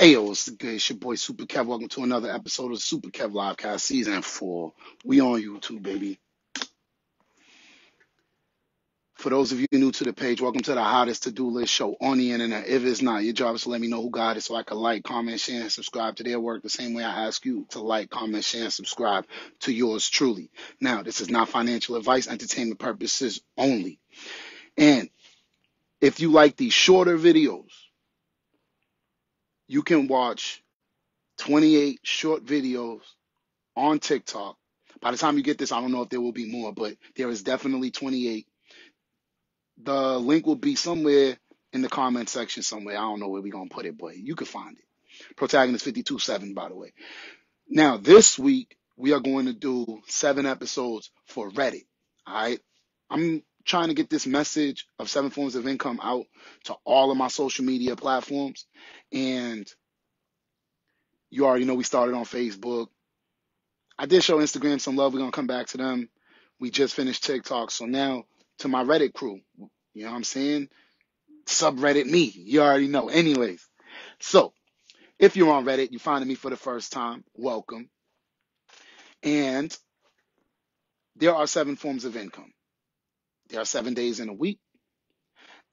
Hey, yo, what's good? It's your boy SUPERKev. Welcome to another episode of SUPERKev Livecast Season 4. We on YouTube, baby. For those of you new to the page, welcome to the hottest to-do list show on the internet. If it's not, your job is to let me know who got it so I can like, comment, share, and subscribe to their work the same way I ask you to like, comment, share, and subscribe to yours truly. Now, this is not financial advice, entertainment purposes only. And if you like these shorter videos, you can watch 28 short videos on TikTok. By the time you get this, I don't know if there will be more, but there is definitely 28. The link will be somewhere in the comment section somewhere. I don't know where we're going to put it, but you can find it. Protagonist 52.7, by the way. Now, this week, we are going to do 7 episodes for Reddit. All right? I'm trying to get this message of 7 forms of income out to all of my social media platforms. And you already know we started on Facebook. I did show Instagram some love. We're going to come back to them. We just finished TikTok. So now to my Reddit crew, you know what I'm saying? Subreddit me. You already know. Anyways, so if you're on Reddit, you're finding me for the first time, welcome. And there are 7 forms of income. There are 7 days in a week.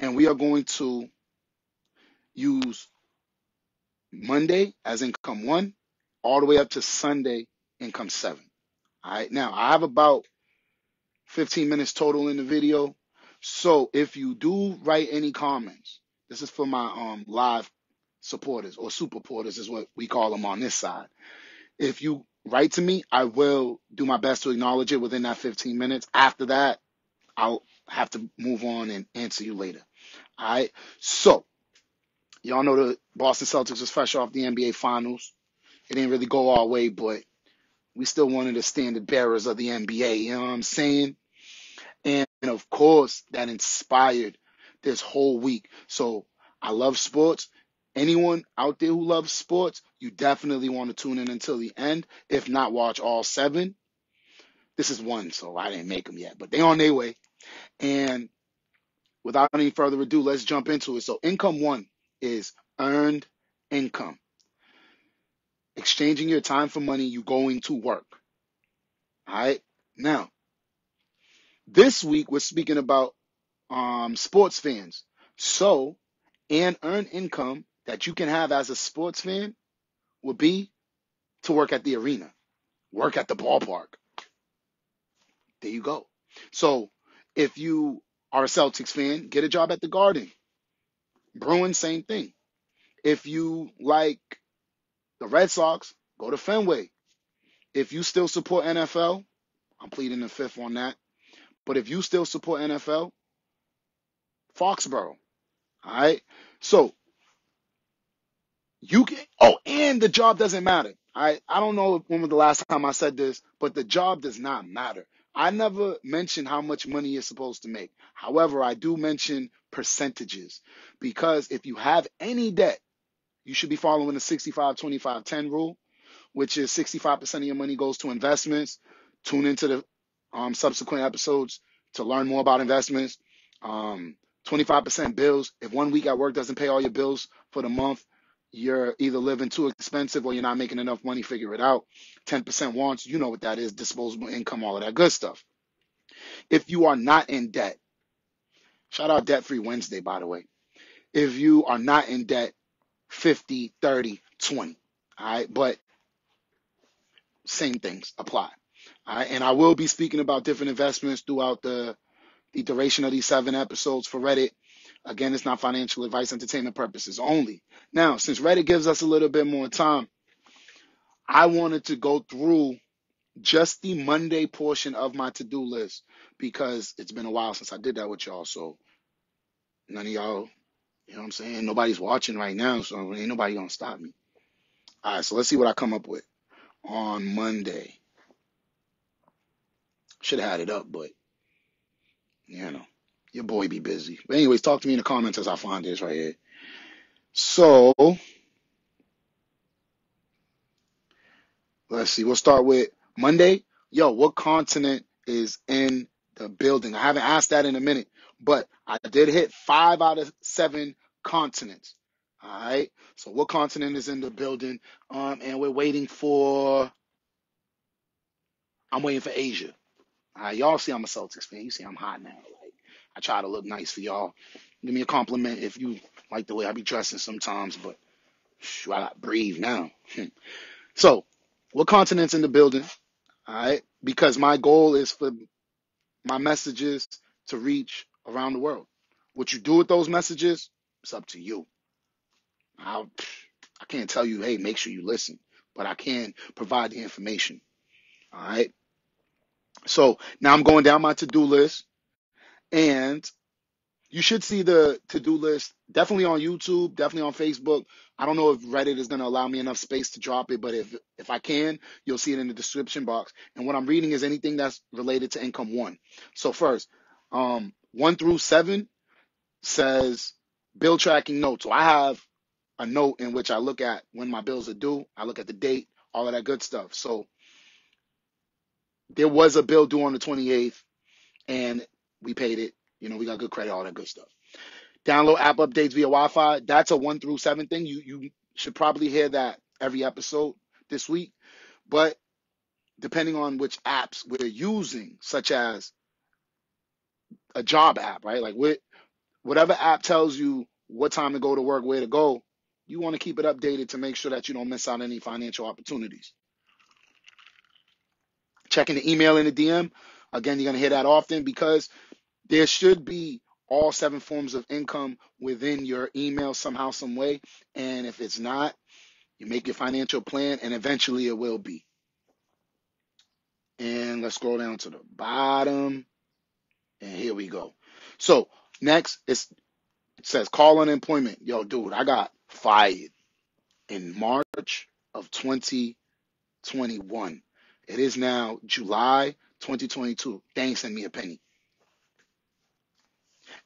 And we are going to use Monday as income 1 all the way up to Sunday income 7. All right. Now, I have about 15 minutes total in the video. So if you do write any comments, this is for my live supporters or super porters is what we call them on this side. If you write to me, I will do my best to acknowledge it within that 15 minutes. After that, I'll have to move on and answer you later. All right. So y'all know the Boston Celtics was fresh off the NBA Finals. It didn't really go our way, but we still wanted the standard bearers of the NBA. You know what I'm saying? And of course, that inspired this whole week. So I love sports. Anyone out there who loves sports, you definitely want to tune in until the end. If not, watch all 7. This is 1, so I didn't make them yet, but they're on their way. And without any further ado, let's jump into it. So income 1 is earned income. Exchanging your time for money, you going to work. All right? Now, this week, we're speaking about sports fans. So, and earned income that you can have as a sports fan would be to work at the arena, work at the ballpark. There you go. So, if you are a Celtics fan, get a job at the Garden. Bruins, same thing. If you like the Red Sox, go to Fenway. If you still support NFL, I'm pleading the 5th on that. But if you still support NFL, Foxborough. All right. So you can, and the job doesn't matter. I don't know when was the last time I said this, but the job does not matter. I never mention how much money you're supposed to make. However, I do mention percentages because if you have any debt, you should be following the 65-25-10 rule, which is 65% of your money goes to investments. Tune into the subsequent episodes to learn more about investments. 25% bills. If 1 week at work doesn't pay all your bills for the month, you're either living too expensive or you're not making enough money. Figure it out. 10% wants, you know what that is, disposable income, all of that good stuff. If you are not in debt, shout out Debt Free Wednesday, by the way. If you are not in debt, 50, 30, 20. All right. But same things apply. All right. And I will be speaking about different investments throughout the duration of these 7 episodes for Reddit. Again, it's not financial advice, entertainment purposes only. Now, since Reddit gives us a little bit more time, I wanted to go through just the Monday portion of my to-do list because it's been a while since I did that with y'all. So none of y'all, you know what I'm saying? Nobody's watching right now, so ain't nobody going to stop me. All right, so let's see what I come up with on Monday. Should have had it up, but, you know, your boy be busy. But anyways, talk to me in the comments as I find this right here. So, let's see. We'll start with Monday. Yo, what continent is in the building? I haven't asked that in a minute, but I did hit 5 out of 7 continents. All right. So what continent is in the building? And we're waiting for. I'm waiting for Asia. All right. Y'all see I'm a Celtics fan. You see I'm hot now. Like I try to look nice for y'all. Give me a compliment if you like the way I be dressing sometimes, but I got breathe now. So, what continent's in the building? All right. Because my goal is for my messages to reach around the world. What you do with those messages, it's up to you. I'll, I can't tell you, hey, make sure you listen, but I can provide the information. All right. So now I'm going down my to-do list, and you should see the to-do list definitely on YouTube, definitely on Facebook. I don't know if Reddit is going to allow me enough space to drop it, but if I can, you'll see it in the description box. And what I'm reading is anything that's related to income one. So first, 1 through 7 says bill tracking note. So I have a note in which I look at when my bills are due. I look at the date, all of that good stuff. So there was a bill due on the 28th, and we paid it. You know, we got good credit, all that good stuff. Download app updates via Wi-Fi. That's a 1 through 7 thing. You should probably hear that every episode this week. But depending on which apps we're using, such as a job app, right? Like whatever app tells you what time to go to work, where to go, you want to keep it updated to make sure that you don't miss out on any financial opportunities. Checking the email in the DM. Again, you're going to hear that often because there should be all 7 forms of income within your email somehow, some way. And if it's not, you make your financial plan and eventually it will be. And let's scroll down to the bottom. And here we go. So next it says call unemployment. Yo, dude, I got fired in March of 2021. It is now July 2022. They ain't send me a penny.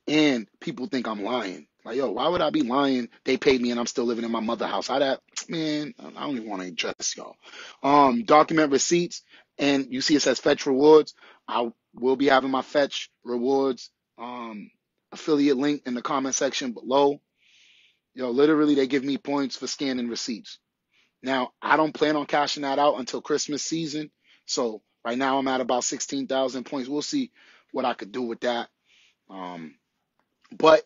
And people think I'm lying. Like, yo, why would I be lying? They paid me and I'm still living in my mother's house. How that, man, I don't even want to address y'all. Document receipts, and you see it says fetch rewards. I will be having my fetch rewards affiliate link in the comment section below. Yo, literally, they give me points for scanning receipts. Now, I don't plan on cashing that out until Christmas season. So right now I'm at about 16,000 points. We'll see what I could do with that. But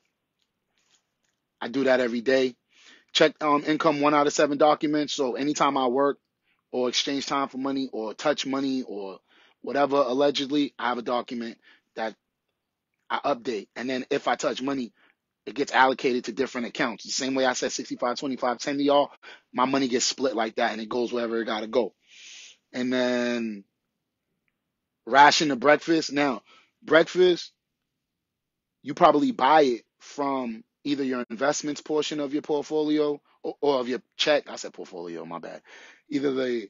I do that every day. Check income 1 out of 7 documents. So anytime I work or exchange time for money or touch money or whatever, allegedly, I have a document that I update. And then if I touch money, it gets allocated to different accounts. The same way I said 65, 25, 10 to y'all, my money gets split like that and it goes wherever it got to go. And then ration of breakfast. Now, breakfast, you probably buy it from either your investments portion of your portfolio or of your check. I said portfolio, my bad. Either the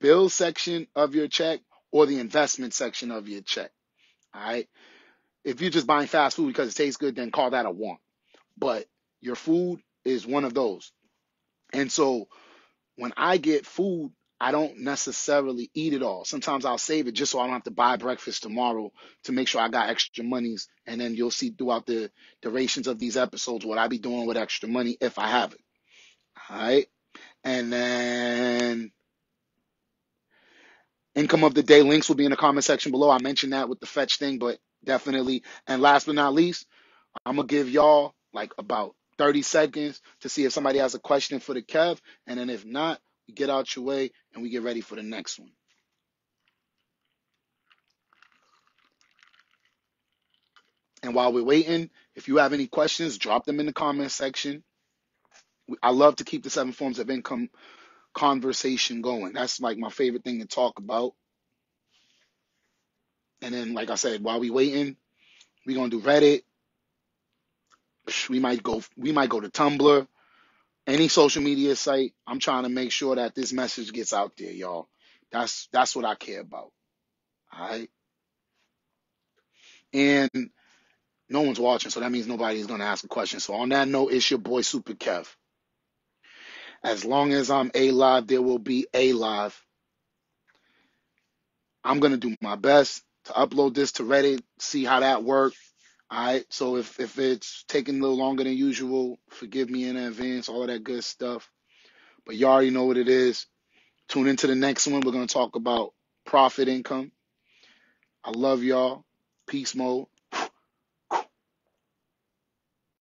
bill section of your check or the investment section of your check. All right. If you're just buying fast food because it tastes good, then call that a want. But your food is one of those. And so when I get food, I don't necessarily eat it all. Sometimes I'll save it just so I don't have to buy breakfast tomorrow to make sure I got extra monies. And then you'll see throughout the durations of these episodes what I be doing with extra money if I have it. All right. And then income of the day links will be in the comment section below. I mentioned that with the fetch thing, but definitely. And last but not least, I'm going to give y'all like about 30 seconds to see if somebody has a question for the Kev. And then if not, we get out your way and we get ready for the next one. And while we're waiting, if you have any questions, drop them in the comment section. I love to keep the 7 forms of income conversation going. That's like my favorite thing to talk about. And then, like I said, while we waiting, we're gonna do Reddit. We might go to Tumblr, any social media site. I'm trying to make sure that this message gets out there, y'all. That's what I care about. All right. And no one's watching, so that means nobody's gonna ask a question. So on that note, it's your boy SUPERKev. As long as I'm alive, there will be a live. I'm going to do my best to upload this to Reddit, see how that works. All right. So if it's taking a little longer than usual, forgive me in advance, all of that good stuff. But you already know what it is. Tune into the next one. We're going to talk about profit income. I love y'all. Peace mode.